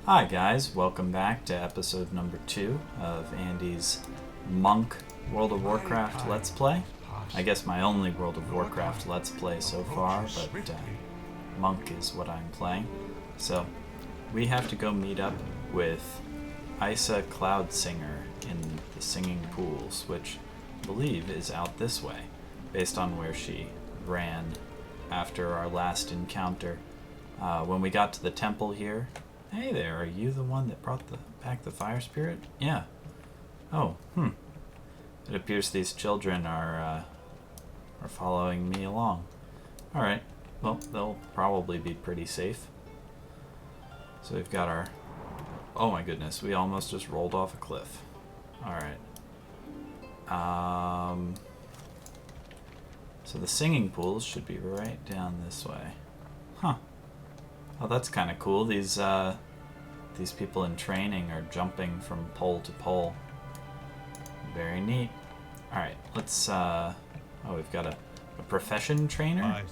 Hi guys, welcome back to episode number 2 of Andy's Monk World of Warcraft Let's Play. I guess my only World of Warcraft Let's Play so far, but Monk is what I'm playing. So, we have to go meet up with Isa Cloudsinger in the Singing Pools, which I believe is out this way, based on where she ran after our last encounter. When we got to the temple here. Hey there, are you the one that brought back the fire spirit? Yeah. Oh, It appears these children are following me along. Alright, well, they'll probably be pretty safe. So we've got our... Oh my goodness, we almost just rolled off a cliff. Alright. So the singing pools should be right down this way. Huh. Oh, that's kind of cool. These people in training are jumping from pole to pole. Very neat. All right, let's. Oh, we've got a profession trainer.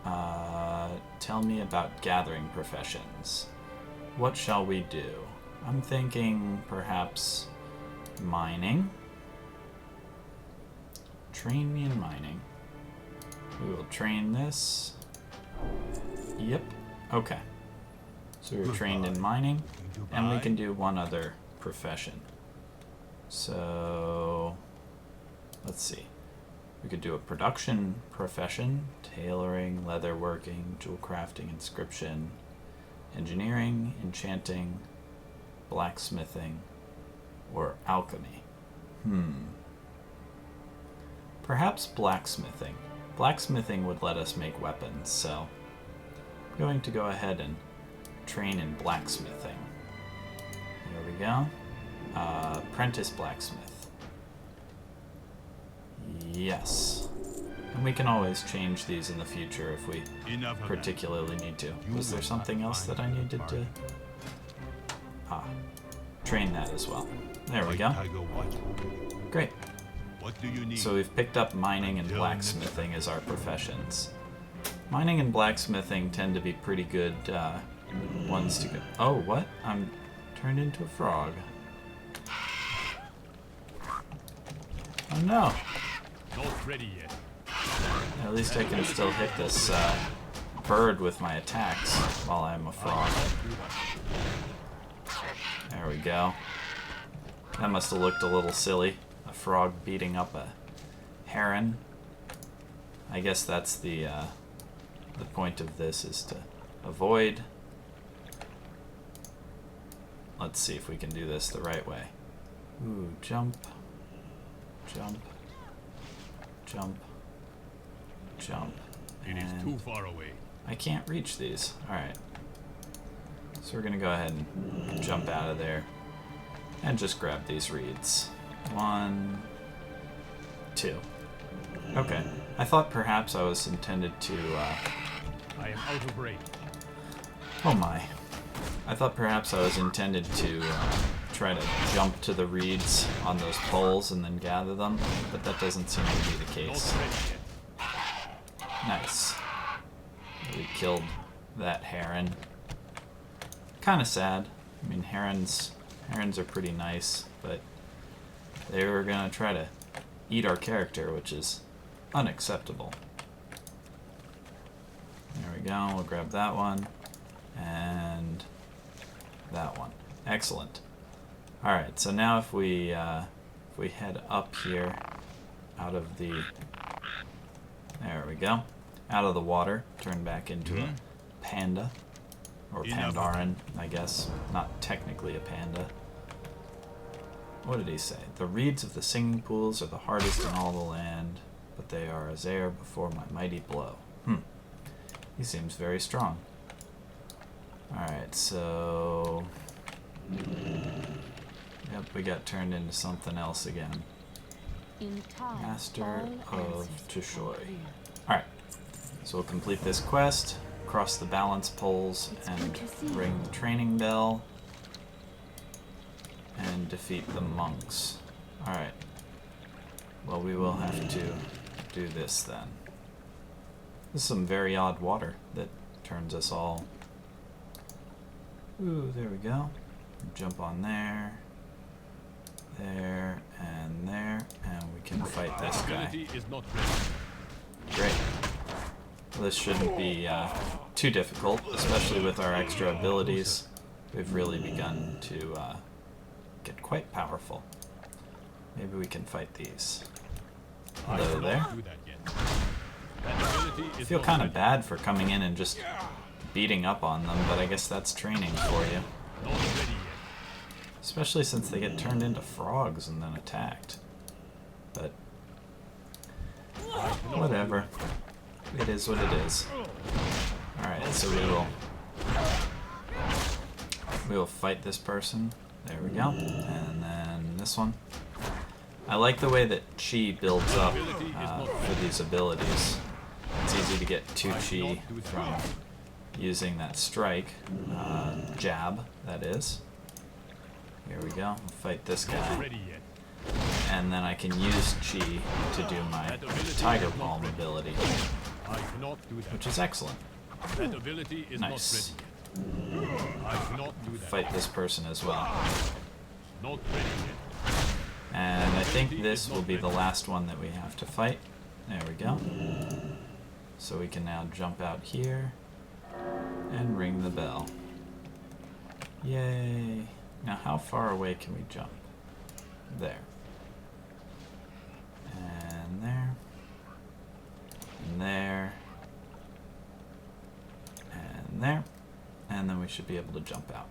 Tell me about gathering professions. What shall we do? I'm thinking perhaps mining. Train me in mining. We will train this. Yep. Okay. So we're trained in mining, and we can do one other profession. So, let's see. We could do a production profession, tailoring, leatherworking, jewel crafting, inscription, engineering, enchanting, blacksmithing, or alchemy. Perhaps blacksmithing. Blacksmithing would let us make weapons, so I'm going to go ahead and train in blacksmithing. There we go. Apprentice blacksmith. Yes. And we can always change these in the future if we particularly need to. Was there something else that I needed to... train that as well. There we go. Great. So we've picked up mining and blacksmithing as our professions. Mining and blacksmithing tend to be pretty good ones to go. Oh, what? I'm turned into a frog. Oh no. Not ready yet. At least I can still hit this bird with my attacks while I'm a frog. There we go. That must have looked a little silly. A frog beating up a heron. I guess that's the point of this, is to avoid. Let's see if we can do this the right way. Ooh, jump, jump, jump, jump. It is too far away. I can't reach these. Alright. So we're gonna go ahead and jump out of there and just grab these reeds. 1, 2. Okay. I thought perhaps I was intended to, I am out of range. Oh my. I thought perhaps I was intended to try to jump to the reeds on those poles and then gather them, but that doesn't seem to be the case. Not ready yet. Nice. We killed that heron. Kind of sad. I mean, herons are pretty nice, but they were gonna try to eat our character, which is unacceptable. There we go. We'll grab that one and that one. Excellent. All right. So now if we head up here out of the, there we go, out of the water, turn back into a panda, or Pandaren, I guess. Not technically a panda. What did he say? The reeds of the singing pools are the hardest in all the land, but they are as air before my mighty blow. He seems very strong. Alright, so... Yep, we got turned into something else again. Master of Chishoy. Alright, so we'll complete this quest, cross the balance poles, and ring the training bell, and defeat the monks. Alright. Well, we will have to do this then. This is some very odd water that turns us all Ooh, there we go. Jump on there. There, and there. And we can fight this guy. Ability is not ready. Great. Well, this shouldn't be too difficult, especially with our extra abilities. We've really begun to get quite powerful. Maybe we can fight these. Hello there. Do that yet. That ability I is feel not kind of ready. bad for coming in and just beating up on them, but I guess that's training for you. Not ready yet. Especially since they get turned into frogs and then attacked. But whatever. It is what it is. Alright, so we will fight this person. There we go. And then this one. I like the way that chi builds up for these abilities. It's easy to get 2 chi from using that strike. Jab, that is. Here we go. We'll fight this Not guy. ready yet. And then I can use chi to do my Tiger Palm ability, I cannot do that. which is excellent. That ability is Nice. not ready yet. I cannot do that. Fight this person as well. Not ready yet. And I think this will be the last one that we have to fight. There we go. So we can now jump out here and ring the bell. Yay. Now how far away can we jump? There. And there. And there. And there. And then we should be able to jump out.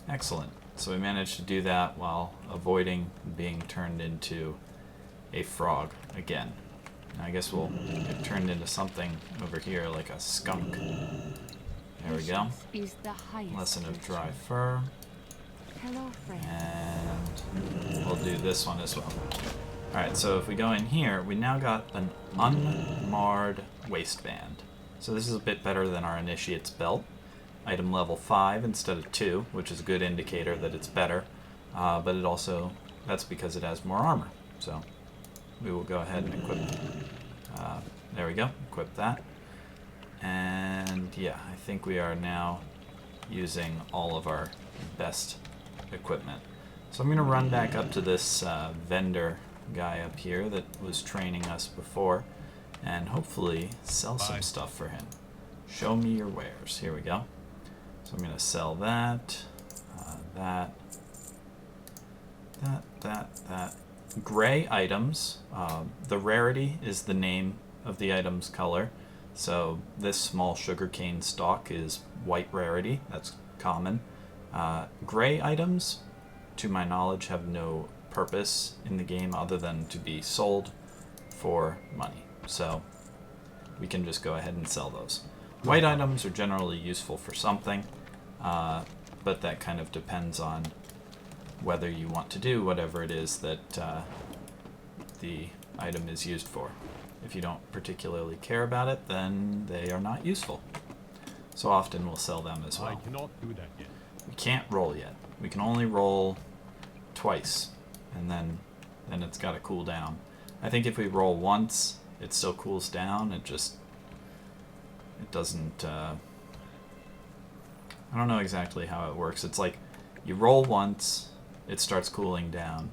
Excellent. So we managed to do that while avoiding being turned into a frog again. Now I guess we'll get turned into something over here like a skunk. There we go. Is the highest Lesson of virtue. dry fur. Hello, friend. And we'll do this one as well. Alright, so if we go in here, we now got an unmarred waistband. So this is a bit better than our initiate's belt. Item level 5 instead of 2, which is a good indicator that it's better. But it also, that's because it has more armor. So we will go ahead and equip. There we go, equip that. And yeah, I think we are now using all of our best equipment. So I'm going to run back up to this vendor guy up here that was training us before and hopefully sell some stuff for him. Show me your wares. Here we go. So I'm going to sell that, that. Gray items. The rarity is the name of the item's color. So this small sugarcane stalk is white rarity. That's common. Gray items, to my knowledge, have no purpose in the game other than to be sold for money. So we can just go ahead and sell those. White items are generally useful for something, but that kind of depends on whether you want to do whatever it is that the item is used for. If you don't particularly care about it, then they are not useful. So often we'll sell them as I well. cannot do that yet. We can't roll yet. We can only roll twice, and then it's got to cool down. I think if we roll once, it still cools down. It doesn't. I don't know exactly how it works. It's like you roll once, it starts cooling down,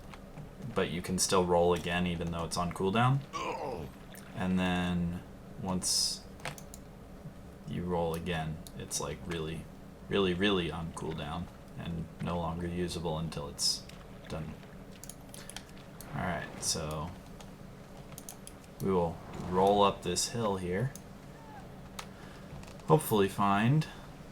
but you can still roll again even though it's on cooldown. And then once you roll again, it's like really, really, really on cooldown and no longer usable until it's done. Alright, so we will roll up this hill here. Hopefully find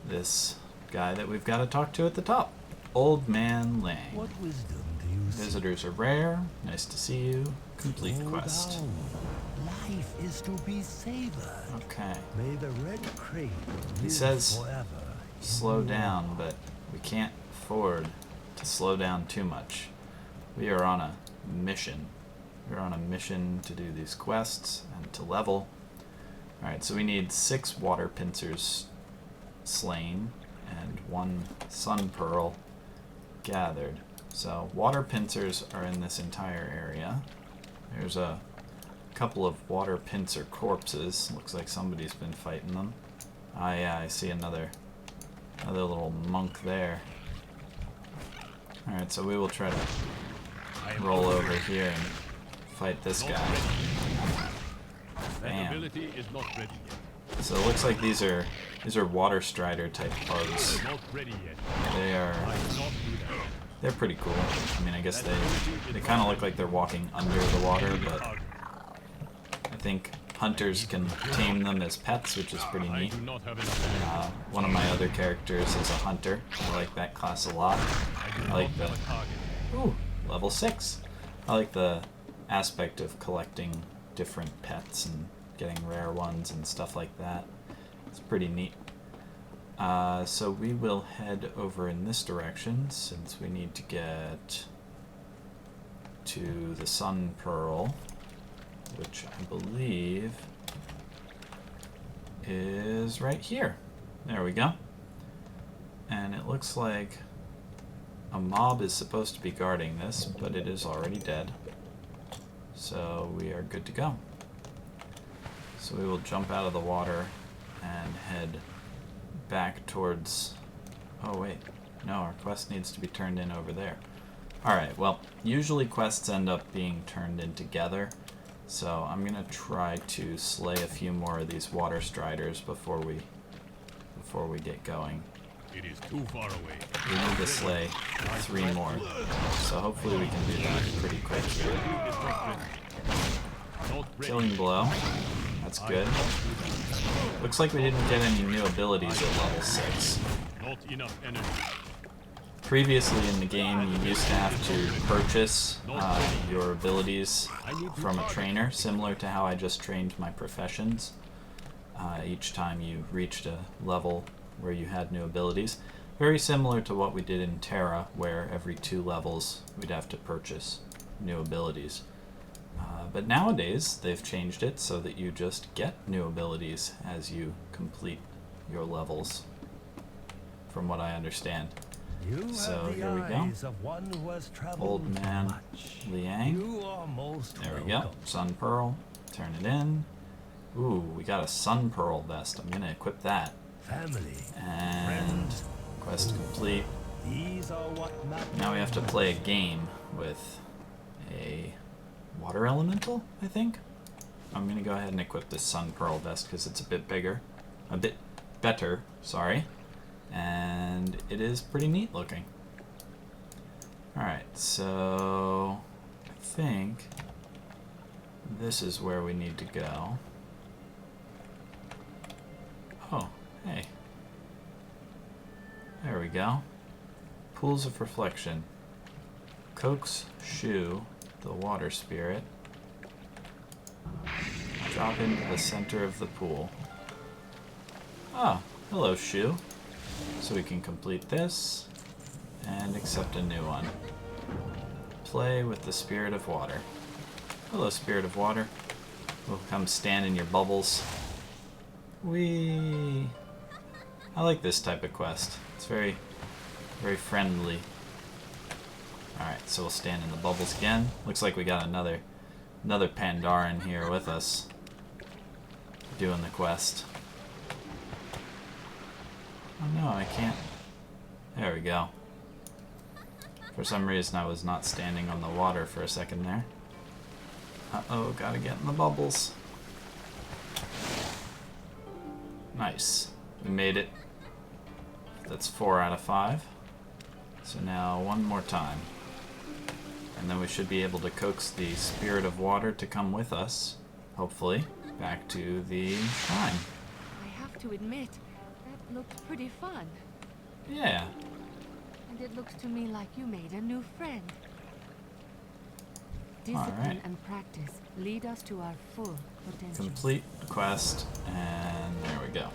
this guy that we've got to talk to at the top. Old Man Lang. What wisdom do you see? Visitors are rare. Nice to see you. Complete Slow quest. down. Life is to be savored. Okay. May the red crane live says forever. Slow down, but we can't afford to slow down too much. We are on a mission. We're on a mission to do these quests and to level. Alright, so we need 6 water pincers slain and 1 sun pearl gathered. So water pincers are in this entire area. There's a couple of water pincer corpses. Looks like somebody's been fighting them. Ah, yeah, I see another Another little monk there. Alright, so we will try to roll over here and fight this guy. That Bam. ability is not ready yet. So it looks like these are water strider type bugs. Not ready yet. They are I cannot do that yet. they're pretty cool. I mean, I guess they kind of look like they're walking under the water, but I think hunters can tame them as pets, which is pretty I neat. do not have enough. One of my other characters is a hunter. I like that class a lot. I like the ooh, level 6. I like the aspect of collecting different pets and getting rare ones and stuff like that. It's pretty neat. So we will head over in this direction since we need to get to the Sun Pearl, which I believe is right here. There we go. And it looks like a mob is supposed to be guarding this, but it is already dead. So we are good to go. So we will jump out of the water and head back towards... Oh wait, no, our quest needs to be turned in over there. Alright, well, usually quests end up being turned in together, so I'm gonna try to slay a few more of these water striders before we get going. It is too far away. We need to slay 3 more, so hopefully we can do that pretty quick here. It is not ready. Not ready. Killing blow, that's good. Looks like we didn't get any new abilities at level 6. Not enough energy. Previously in the game, you used to have to purchase your abilities from a trainer, similar to how I just trained my professions. Each time you reached a level where you had new abilities. Very similar to what we did in Terra, where every 2 levels we'd have to purchase new abilities. But nowadays, they've changed it so that you just get new abilities as you complete your levels, from what I understand. You So, have the here we go. eyes of one who has traveled Old man much. Liang. You are most There we welcome. go. Sun Pearl. Turn it in. Ooh, we got a Sun Pearl vest. I'm gonna equip that. Family. And quest complete. These are what Now we have to play a game with a water elemental, I think. I'm gonna go ahead and equip this Sun Pearl vest because it's a bit bigger. A bit better, sorry. And it is pretty neat looking. Alright, so I think this is where we need to go. Oh, hey. There we go. Pools of Reflection. Coax Shu, the water spirit. Drop into the center of the pool. Oh, hello Shu. So we can complete this and accept a new one. Play with the Spirit of Water. Hello, Spirit of Water. We'll come stand in your bubbles. Whee! I like this type of quest. It's very, very friendly. Alright, so we'll stand in the bubbles again. Looks like we got another Pandaren here with us doing the quest. Oh no, I can't. There we go. For some reason I was not standing on the water for a second there. Uh-oh, gotta get in the bubbles. Nice. We made it. That's 4 out of 5. So now one more time. And then we should be able to coax the Spirit of Water to come with us, hopefully, back to the shrine. I have to admit, that looked pretty fun. Yeah. And it looks to me like you made a new friend. Discipline Alright. and practice lead us to our full potential. Complete quest, and there we go.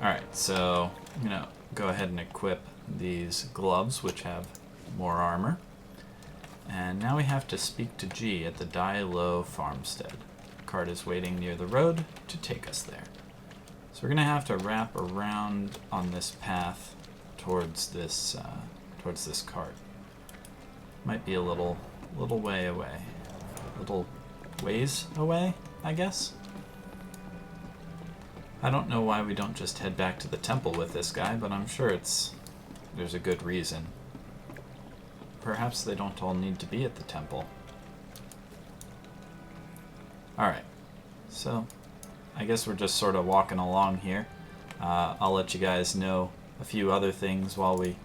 Alright, so I'm gonna go ahead and equip these gloves, which have more armor. And now we have to speak to G at the Dai Lo farmstead. The cart is waiting near the road to take us there. So we're gonna have to wrap around on this path towards this cart. Might be a little way away. Little ways away, I guess. I don't know why we don't just head back to the temple with this guy, but I'm sure there's a good reason. Perhaps they don't all need to be at the temple. Alright, so I guess we're just sort of walking along here. I'll let you guys know a few other things while we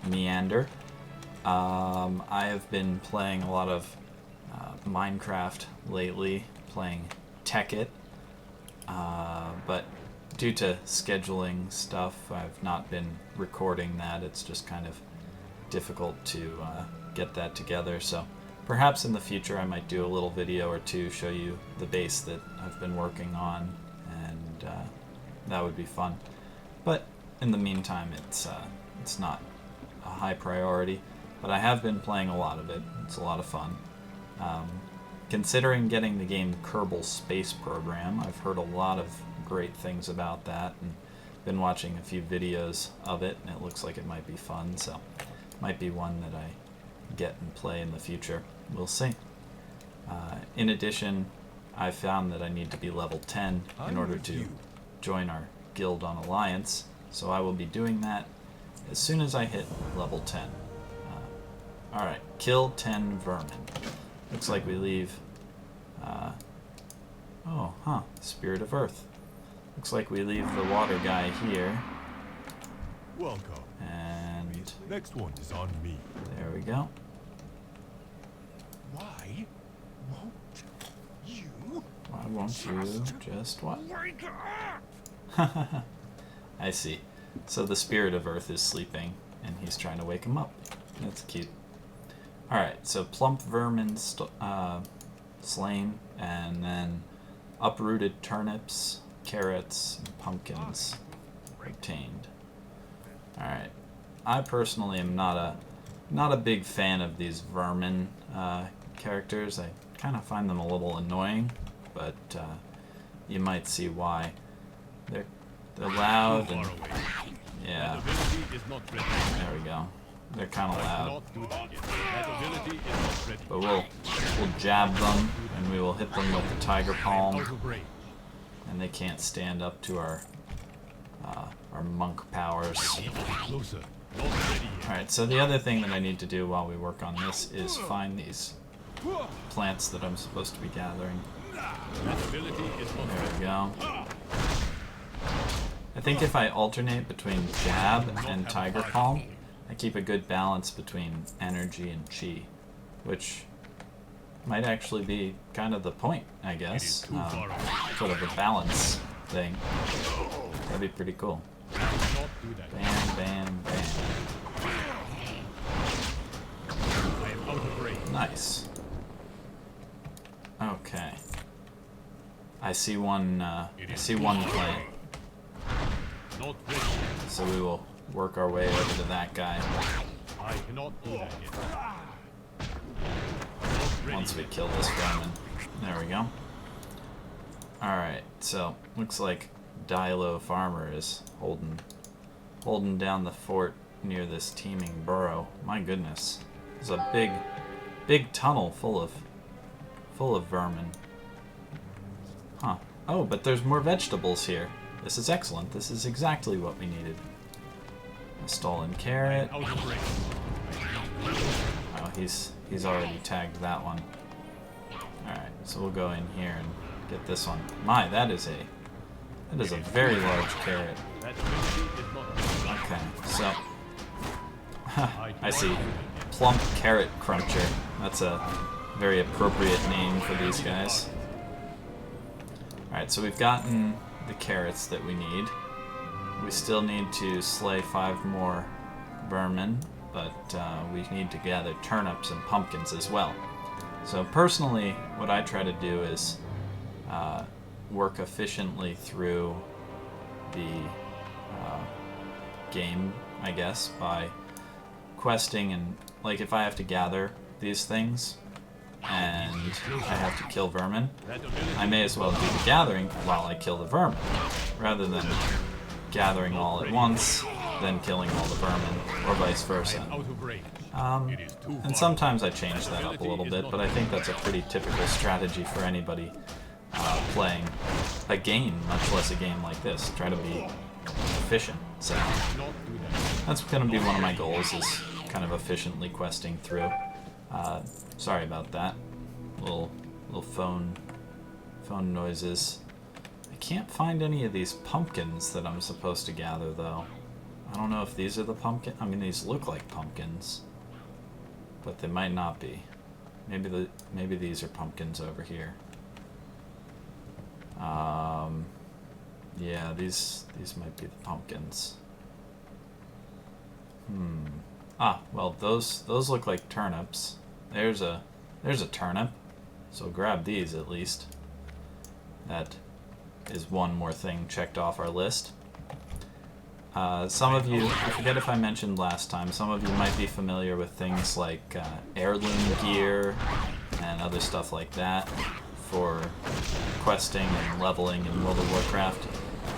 meander. I have been playing a lot of Minecraft lately, playing Tekkit, but due to scheduling stuff, I've not been recording that. It's just kind of difficult to get that together, so perhaps in the future I might do a little video or two, show you the base that I've been working on, and that would be fun. But in the meantime, it's not a high priority, but I have been playing a lot of it. It's a lot of fun. Considering getting the game Kerbal Space Program, I've heard a lot of great things about that, and been watching a few videos of it, and it looks like it might be fun, so might be one that I get and play in the future. We'll see. In addition, I found that I need to be level 10 in order to join our guild on Alliance, so I will be doing that as soon as I hit level 10. Alright, kill 10 vermin. Looks like we leave... Spirit of Earth. Looks like we leave the water guy here. Welcome. And Next one is on me. there we go. Why won't you? Why won't you just what? Wake up! I see. So the Spirit of Earth is sleeping, and he's trying to wake him up. That's cute. Alright, so plump vermin slain, and then uprooted turnips, carrots, and pumpkins obtained. Alright. I personally am not a big fan of these vermin characters. I kind of find them a little annoying, but you might see why. They're loud and yeah. There we go. They're kind of loud, but we'll jab them, and we will hit them with the Tiger Palm, and they can't stand up to our monk powers. Alright, so the other thing that I need to do while we work on this is find these plants that I'm supposed to be gathering. There we go. I think if I alternate between jab and Tiger Palm, I keep a good balance between energy and chi, which might actually be kind of the point, I guess. Sort of a balance thing. That'd be pretty cool. Bam, bam, bam. Nice. Okay. I see one plant. So we will work our way over to that guy. I cannot do that yet. Once we kill this vermin. There we go. Alright, so looks like Dilo Farmer is holding down the fort near this teeming burrow. My goodness. There's a big tunnel full of vermin. Huh. Oh, but there's more vegetables here. This is excellent. This is exactly what we needed. A stolen carrot. Oh, he's already tagged that one. Alright, so we'll go in here and get this one. My, that is a very large carrot. Okay, so I see. Plump Carrot Cruncher. That's a very appropriate name for these guys. Alright, so we've gotten the carrots that we need. We still need to slay 5 more vermin, but we need to gather turnips and pumpkins as well. So personally, what I try to do is work efficiently through the game, I guess, by questing, and like if I have to gather these things and I have to kill vermin, I may as well do the gathering while I kill the vermin, rather than gathering all at once, then killing all the vermin, or vice versa. And sometimes I change that up a little bit, but I think that's a pretty typical strategy for anybody playing a game, much less a game like this. Try to be efficient. So that's going to be one of my goals, is kind of efficiently questing through. Sorry about that. Little phone noises. I can't find any of these pumpkins that I'm supposed to gather, though. I don't know if these are the pumpkin. I mean, these look like pumpkins, but they might not be. Maybe these are pumpkins over here. Yeah, these might be the pumpkins. Ah, well, those look like turnips. There's a turnip, so grab these at least. That is one more thing checked off our list. Some of you, I forget if I mentioned last time, some of you might be familiar with things like heirloom gear and other stuff like that for questing and leveling in World of Warcraft.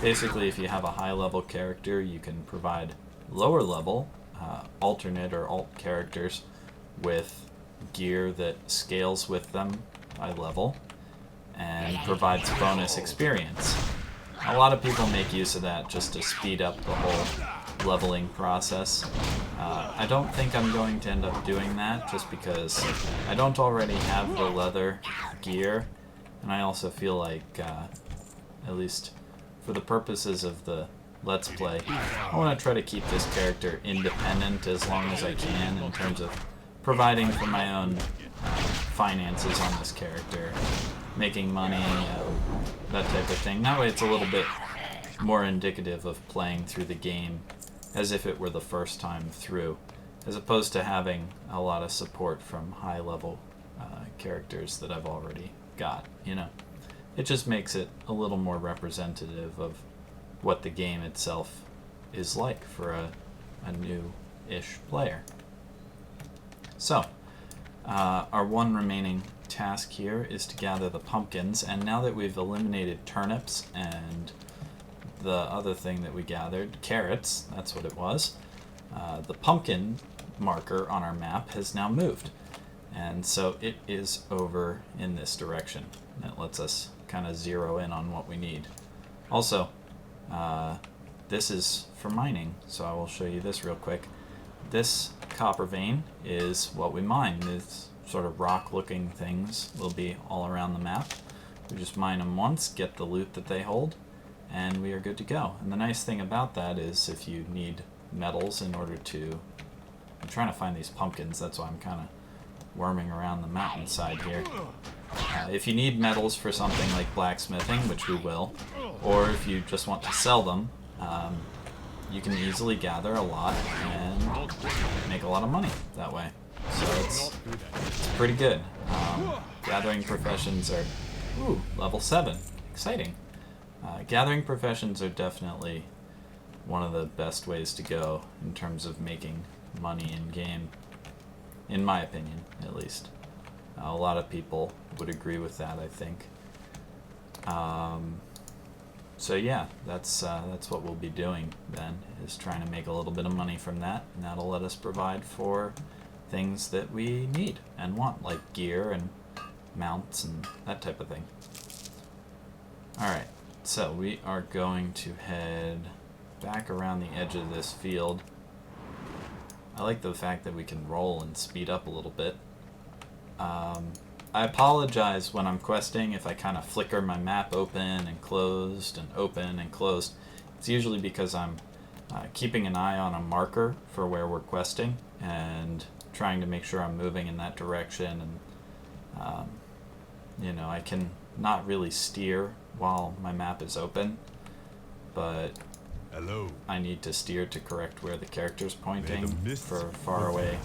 Basically, if you have a high-level character, you can provide lower-level alternate or alt characters with gear that scales with them by level and provides bonus experience. A lot of people make use of that just to speed up the whole leveling process. I don't think I'm going to end up doing that, just because I don't already have the leather gear, and I also feel like, at least for the purposes of the Let's Play, I want to try to keep this character independent as long as I can in terms of providing for my own finances on this character, making money, that type of thing. That way it's a little bit more indicative of playing through the game as if it were the first time through, as opposed to having a lot of support from high-level characters that I've already got, you know. It just makes it a little more representative of what the game itself is like for a new-ish player. So, our one remaining task here is to gather the pumpkins, and now that we've eliminated turnips and the other thing that we gathered, carrots, that's what it was, the pumpkin marker on our map has now moved, and so it is over in this direction. That lets us kind of zero in on what we need. Also, this is for mining, so I will show you this real quick. This copper vein is what we mine. These sort of rock-looking things will be all around the map. We just mine them once, get the loot that they hold, and we are good to go. And the nice thing about that is if you need metals in order to... I'm trying to find these pumpkins, that's why I'm kind of worming around the mountainside here. If you need metals for something like blacksmithing, which we will, or if you just want to sell them, you can easily gather a lot and make a lot of money that way. So it's pretty good. Gathering professions are... Ooh, level 7. Exciting. Gathering professions are definitely one of the best ways to go in terms of making money in-game. In my opinion, at least. A lot of people would agree with that, I think. So yeah, that's what we'll be doing then, is trying to make a little bit of money from that, and that'll let us provide for things that we need and want, like gear and mounts and that type of thing. Alright, so we are going to head back around the edge of this field. I like the fact that we can roll and speed up a little bit. I apologize when I'm questing if I kind of flicker my map open and closed and open and closed. It's usually because I'm keeping an eye on a marker for where we're questing and trying to make sure I'm moving in that direction, and you know, I can not really steer while my map is open, but I need to steer to correct where the character's pointing for far away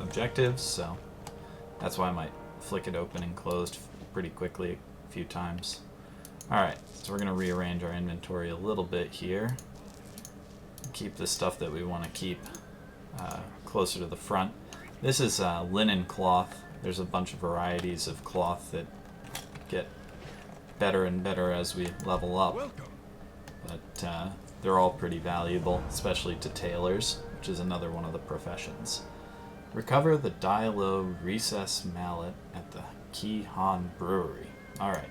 objectives, so that's why I might flick it open and closed pretty quickly a few times. Alright, so we're going to rearrange our inventory a little bit here. Keep the stuff that we want to keep closer to the front. This is linen cloth. There's a bunch of varieties of cloth that get better and better as we level up. But they're all pretty valuable, especially to tailors, which is another one of the professions. Recover the Die-Low Recess Mallet at the Key Han Brewery. Alright.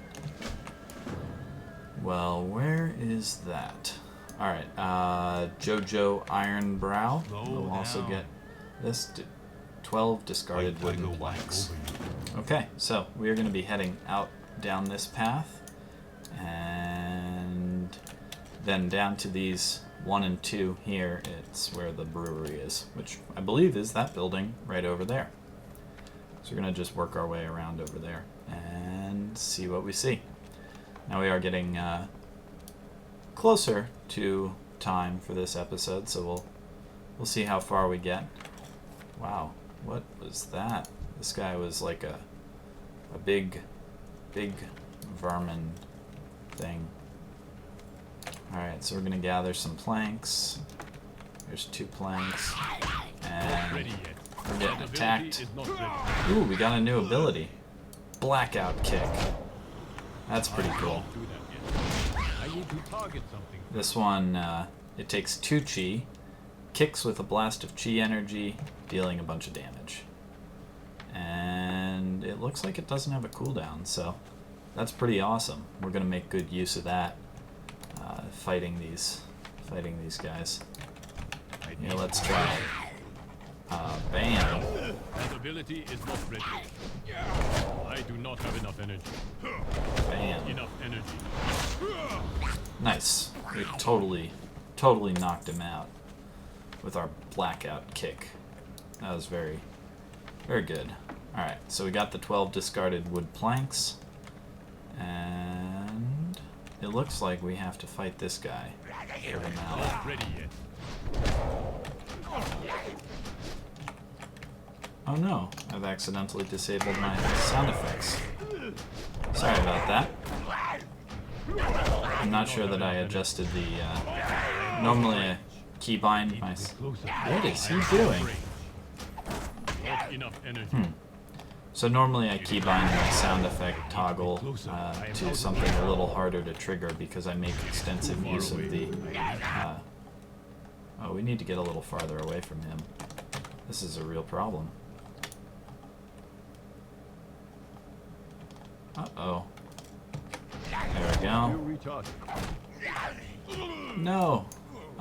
Well, where is that? Alright, Jojo Ironbrow. We'll also get this 12 discarded wooden planks. Okay, so we are going to be heading out down this path, and then down to these 1 and 2 here. It's where the brewery is, which I believe is that building right over there. So we're going to just work our way around over there and see what we see. Now we are getting closer to time for this episode, so we'll see how far we get. Wow, what was that? This guy was like a big vermin thing. Alright, so we're gonna gather some planks. There's 2 planks. And we're getting attacked. Ooh, we got a new ability. Blackout kick. That's pretty cool. This one, it takes 2 chi, kicks with a blast of chi energy, dealing a bunch of damage. And it looks like it doesn't have a cooldown, so that's pretty awesome. We're gonna make good use of that, fighting these guys. Yeah, let's try. Bam. That ability is not ready. I do not have enough energy. Bam. Enough energy. Nice. We totally knocked him out with our blackout kick. That was very good. Alright, so we got the 12 discarded wood planks. And it looks like we have to fight this guy for the mallet. Not ready yet. Oh no, I've accidentally disabled my sound effects. Sorry about that. I'm not sure that I adjusted the, normally I keybind my... What is he doing? Enough energy. So normally I keybind my sound effect toggle to something a little harder to trigger because I make extensive use of the... oh, we need to get a little farther away from him. This is a real problem. Uh-oh. There we go. No!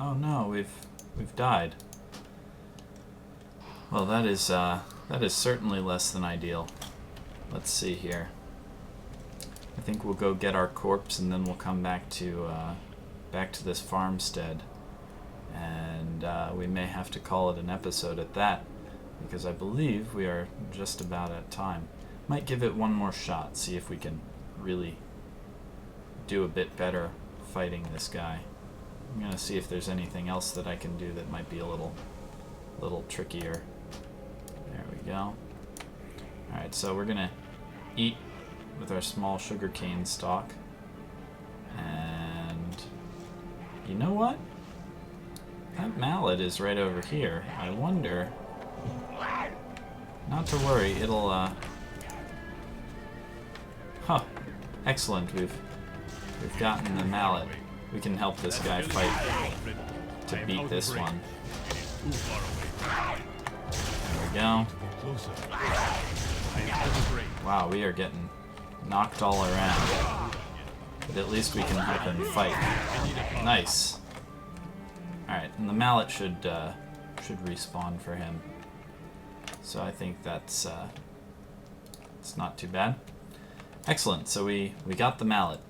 Oh no, we've died. Well, that is certainly less than ideal. Let's see here. I think we'll go get our corpse and then we'll come back to this farmstead. And we may have to call it an episode at that, because I believe we are just about at time. Might give it one more shot, see if we can really do a bit better fighting this guy. I'm gonna see if there's anything else that I can do that might be a little trickier. There we go. Alright, so we're gonna eat with our small sugarcane stalk. And you know what? That mallet is right over here. I wonder... Not to worry, it'll, Huh. Excellent, we've gotten the mallet. We can help this guy fight to beat this one. There we go. Wow, we are getting knocked all around. But at least we can help him fight. Nice. Alright, and the mallet should respawn for him. So I think that's it's not too bad. Excellent, so we got the mallet,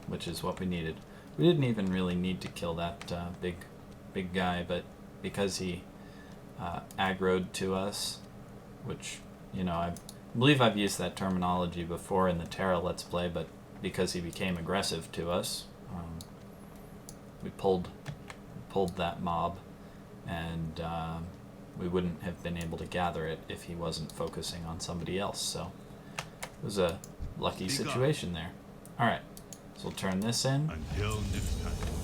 which is what we needed. We didn't even really need to kill that big guy, but because he aggroed to us, which, you know, I believe I've used that terminology before in the Terra Let's Play, but because he became aggressive to us, we pulled that mob, and we wouldn't have been able to gather it if he wasn't focusing on somebody else, so it was a lucky situation there. Alright, so we'll turn this in,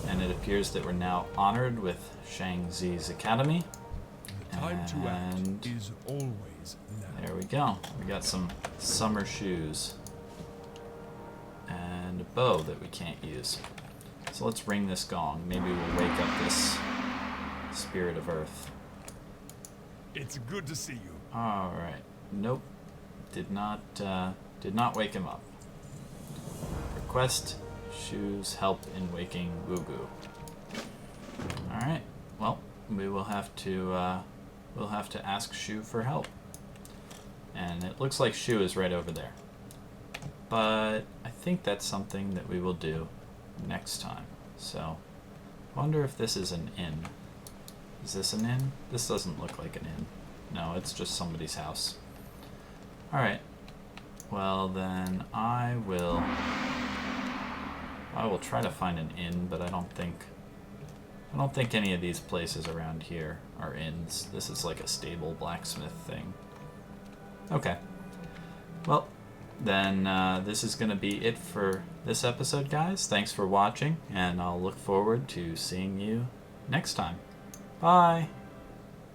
and it appears that we're now honored with Shang Zi's Academy, and is always now. there we go. We got some summer shoes, and a bow that we can't use. So let's ring this gong. Maybe we'll wake up this spirit of Earth. It's good to see you. Alright. Nope. Did not wake him up. Request Shu's help in waking Wugu. Alright, well, we will have to, we'll have to ask Shu for help. And it looks like Shu is right over there. But I think that's something that we will do next time. So, I wonder if this is an inn. Is this an inn? This doesn't look like an inn. No, it's just somebody's house. Alright. Well, then I will try to find an inn, but I don't think any of these places around here are inns. This is like a stable blacksmith thing. Okay. Well, then this is going to be it for this episode, guys. Thanks for watching, and I'll look forward to seeing you next time. Bye!